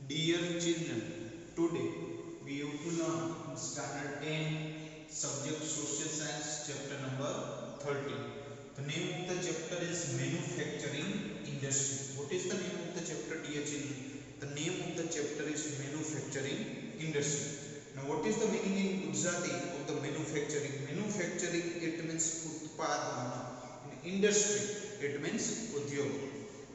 Dear children, today we have to learn in standard 10 subject social science chapter number 13. The name of the chapter is manufacturing industry. What is the name of the chapter, dear children? The name of the chapter is manufacturing industry. Now what is the meaning in Gujarati of the manufacturing? Manufacturing, it means utpadana. In industry, it means udyog.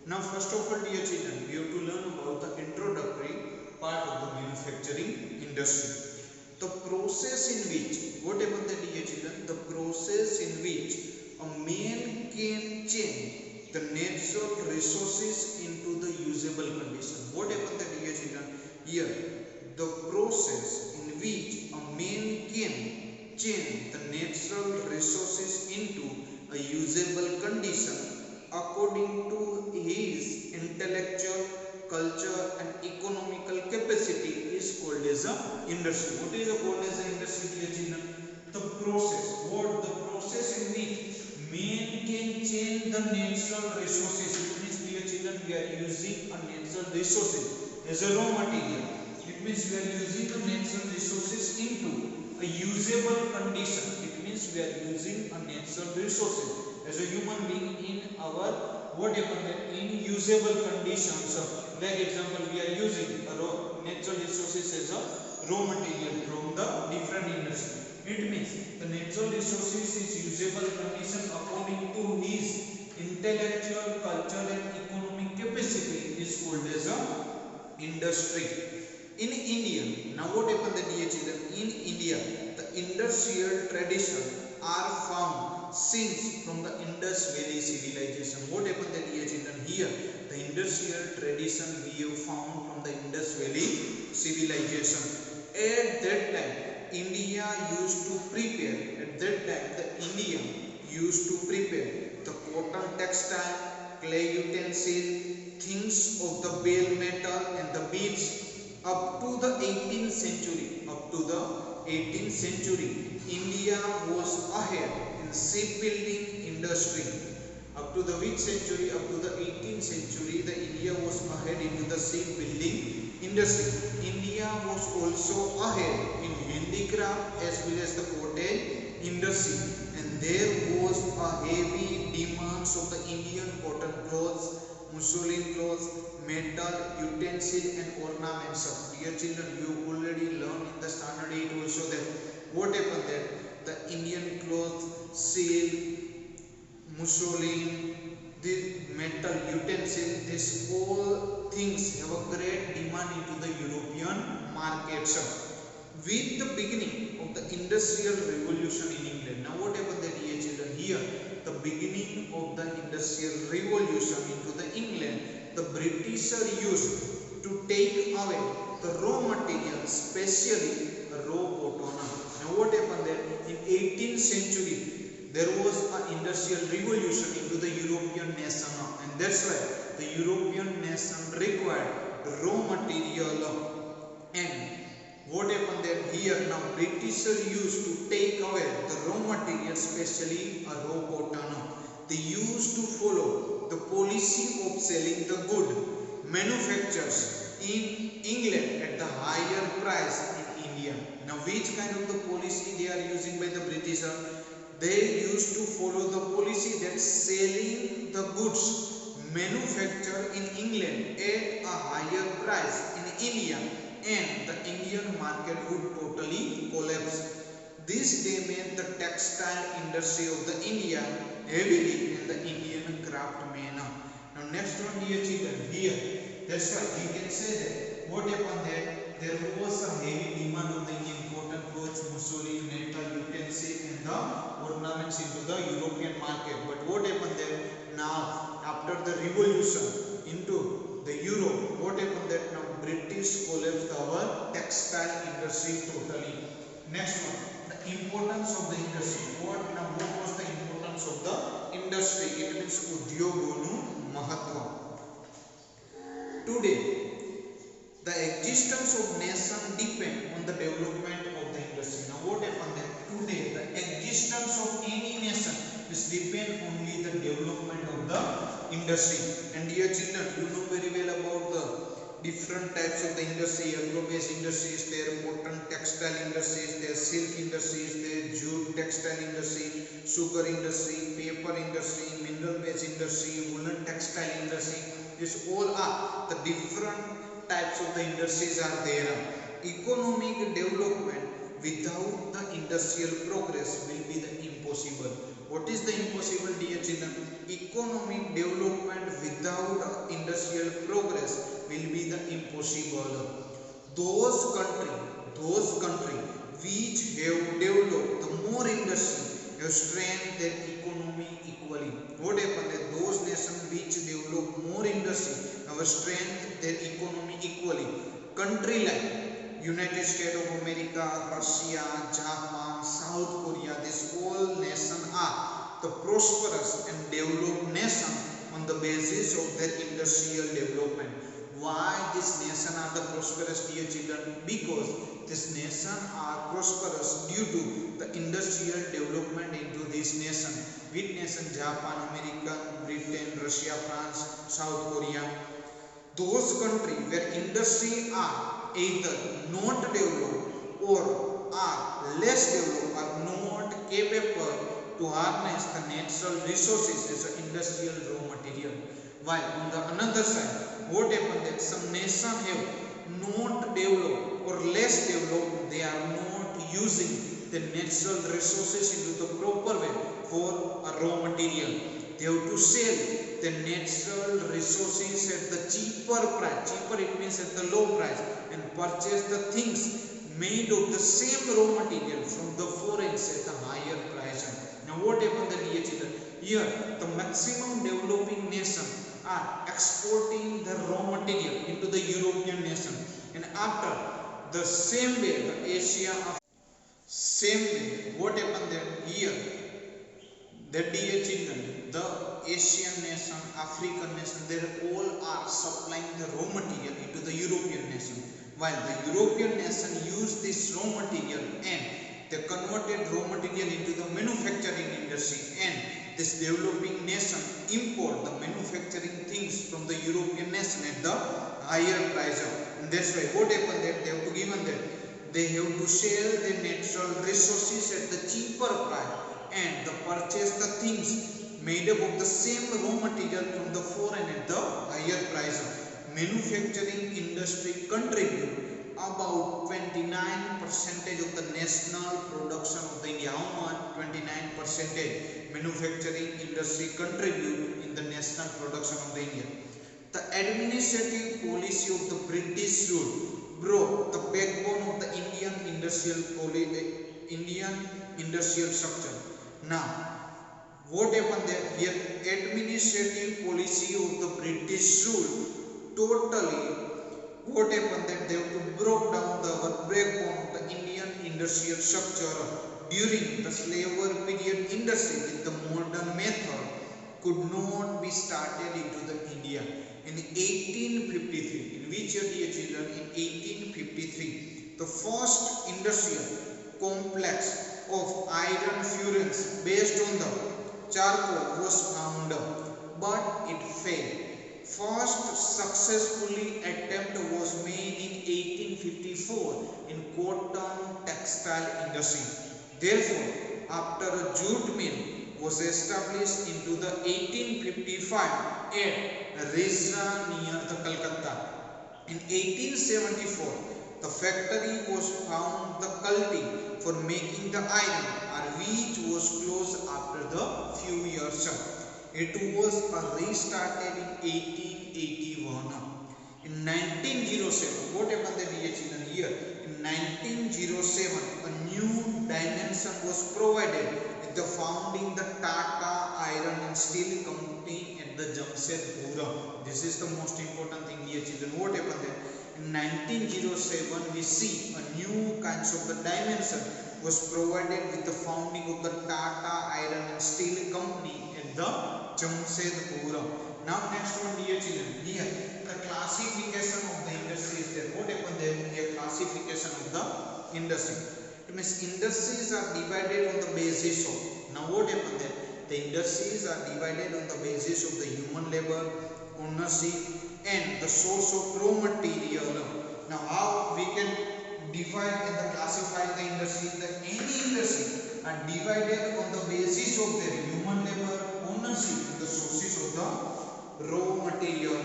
Now first of all, dear children, we have to learn about the introductory part of the manufacturing industry. The process in which, what about the dear children? The process in which a man can change the natural resources into the usable condition. What about the dear children? Here, the process in which a man can change the natural resources into a usable condition according to his intellectual, culture and economical capacity is called as a industry. What is called as an industry, dear children? The process. What? The process in which man can change the natural resources. It means, dear children, we are using a natural resources as a raw material. It means we are using the natural resources into a usable condition. It means we are using a natural resources as a human being in our in usable conditions. Like example, we are using a natural resources as a raw material from the different industry. It means the natural resources is usable condition according to his intellectual, cultural and economic capacity is called as a industry. In India, now what happened, the dear children? In India, the industrial tradition are found since from the Indus Valley civilization. What happened, the dear children? Here, the industrial tradition we have found from the Indus Valley civilization. At that time, India used to prepare. At that time, the India used to prepare the cotton textile, clay utensil, things of the bale metal and the beads. Up to the 18th century, India was ahead in shipbuilding industry. Up to the which century? Up to the 18th century, the India was ahead into the shipbuilding industry. India was also ahead in handicraft as well as the cottage industry, and there was a heavy demands of the Indian cotton clothes, muslin clothes, metal, utensil and ornaments. Dear children, you already learned in the standard 8 also that what happened that the Indian clothes, silk, muslin, the metal, utensil, these all things have a great demand into the European markets. With the beginning of the industrial revolution in England, now what happened that, dear children? Here, the beginning of the industrial revolution into the England, the British are used to take away the raw material, especially raw cotton. Now what happened there? In 18th century, there was an industrial revolution into the European nation, and that's why the European nation required raw material. And what happened there? Here, now British are used to take away the raw material, especially raw cotton. They used to follow the policy of selling the good manufactures in England at the higher price in India. Now which kind of the policy they are using by the British? They used to follow the policy that selling the goods manufactured in England at a higher price in India, and the Indian market would totally collapse. This damaged the textile industry of the India heavily and the Indian craftsmen. Now next one, dear children, here, that's why we can say that what happened there? There was a heavy demand of the Indian cotton clothes, muslin, metal, utensil and the ornaments into the European market. But what happened there? Now after the revolution into the Europe, what happened that now British collapsed our textile industry totally. Next one, the importance of the industry. What was the importance of the industry? It means udyogonu mahatva. Today, the existence of nation depend on the development of the industry. Now what happened that today the existence of any nation is depend only the development of the industry. And dear children, you know very well about the different types of the industry, agro-based industries, there cotton textile industries, there silk industries, there jute textile industry, sugar industry, paper industry, mineral based industry, woolen textile industry. These all are the different types of the industries are there. Economic development without the industrial progress will be the impossible. What is the impossible, dear children? Economic development without industrial progress will be the impossible. Those country which have developed the more industry have strengthened their economy equally. What happened that those nations which develop more industry have strengthened their economy equally. Country like United States of America, Russia, Japan, South Korea, these all nations are the prosperous and developed nation on the basis of their industrial development. Why these nations are the prosperous, dear children? Because these nations are prosperous due to the industrial development into this nation. Which nation? Japan, America, Britain, Russia, France, South Korea. Those countries where industry are either not developed or are less developed, are not capable to harness the natural resources as an industrial raw material. While on the another side, what happened that some nations have not developed or less developed, they are not using the natural resources into the proper way for a raw material. They have to sell the natural resources at the cheaper price. Cheaper, it means at the low price, and purchase the things made of the same raw material from the foreigners at a higher price. Now what happened, the dear children? Here the maximum developing nations are exporting the raw material into the European nation, and after the same way the Asia of same way, what happened that here the dear children, the Asian nation, African nation, they all are supplying the raw material into the European nation, while the European nation use this raw material and they converted raw material into the manufacturing industry, and this developing nation import the manufacturing things from the European nation at the higher price. And that's why what happened that they have to given that they have to sell the natural resources at the cheaper price and the purchase the things made up of the same raw material from the foreign at the higher price. Manufacturing industry contribute about 29% of the national production of the India. How much? 29% manufacturing industry contribute in the national production of the India. The administrative policy of the British rule broke the backbone of the Indian industrial structure. Now, what happened there? Here, administrative policy of the British rule totally, what happened that they have to broke down the backbone of the Indian industrial structure. During the slavery period, industry with the modern method could not be started into the India. In 1853, in which year, dear children? In 1853, the first industrial complex of iron furnace based on the charcoal was found, but it failed. First successfully attempt was made in 1854 in cotton textile industry. Therefore, after a jute mill was established into the 1855 at Risra near the Calcutta. In 1874, the factory was found the culti for making the iron, which was closed after the few years. It was restarted in 1881. In 1907, what happened, dear children? Here in 1907, a new dimension was provided with the founding the Tata Iron and Steel Company at the Jamshedpur. This is the most important thing, dear children. What happened then? In 1907, we see a new kinds of the dimension was provided with the founding of the Tata Iron and Steel Company at the Jamshedpur. Now next one, dear children, here the classification of the industry is there. What happened there? Here classification of the industry. It means industries are divided on the basis of. Now what happened there? The industries are divided on the basis of the human labor, ownership, and the source of raw material. Now how we can divide and classify the industry? Any industry are divided on the basis of their human labor, ownership and the sources of the raw material.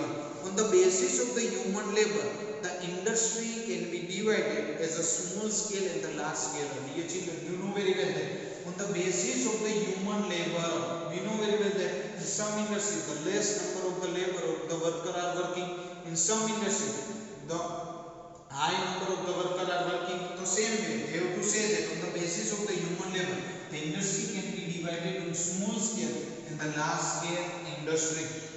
On the basis of the human labor, the industry can be divided as a small scale and the large scale. Dear children, you know very well that on the basis of the human labor, we know very well that in some industries the less number of the labor of the worker are working. In some industries the high number of the worker are working. The same way they have to say that on the basis of the human labor, the industry can be divided on small scale and the large scale industry.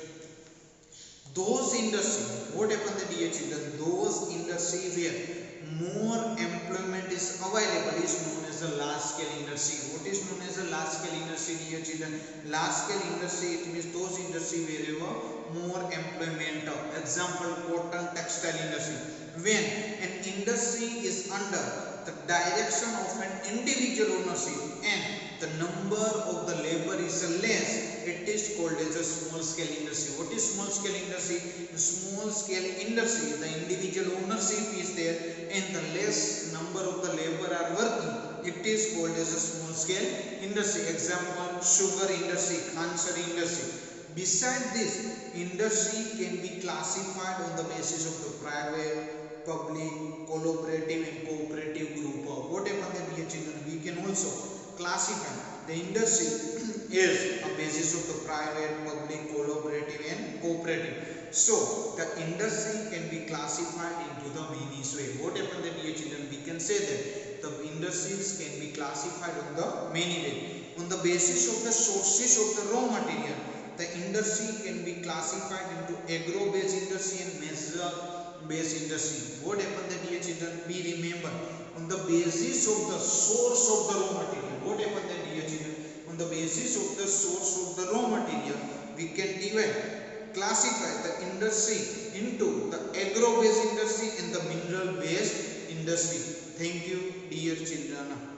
Those industries, what happened, dear children? Those industries where more employment is available is known as a large scale industry. What is known as a large scale industry, dear children? Large scale industry, it means those industry wherever more employment. Example, cotton textile industry. When an industry is under the direction of an individual ownership and the number of the labor is less, it is called as a small scale industry. What is small scale industry? In small scale industry, the individual ownership is there and the less number of the labor are working, it is called as a small scale industry. Example, sugar industry, khansari industry. Besides this, industry can be classified on the basis of the private, public, collaborative and cooperative group. What happened, dear children? We can also classify the industry is a basis of the private, public, collaborative and cooperative. So the industry can be classified into the various way. What happened, dear children? We can say that the industries can be classified on the many way. On the basis of the sources of the raw material, the industry can be classified into agro-based industry and measure-based industry. What happened, dear children? We remember on the basis of the source of the raw material. What happened, dear children? On the basis of the source of the raw material, we can classify the industry into the agro-based industry and the mineral-based industry. Thank you, dear children.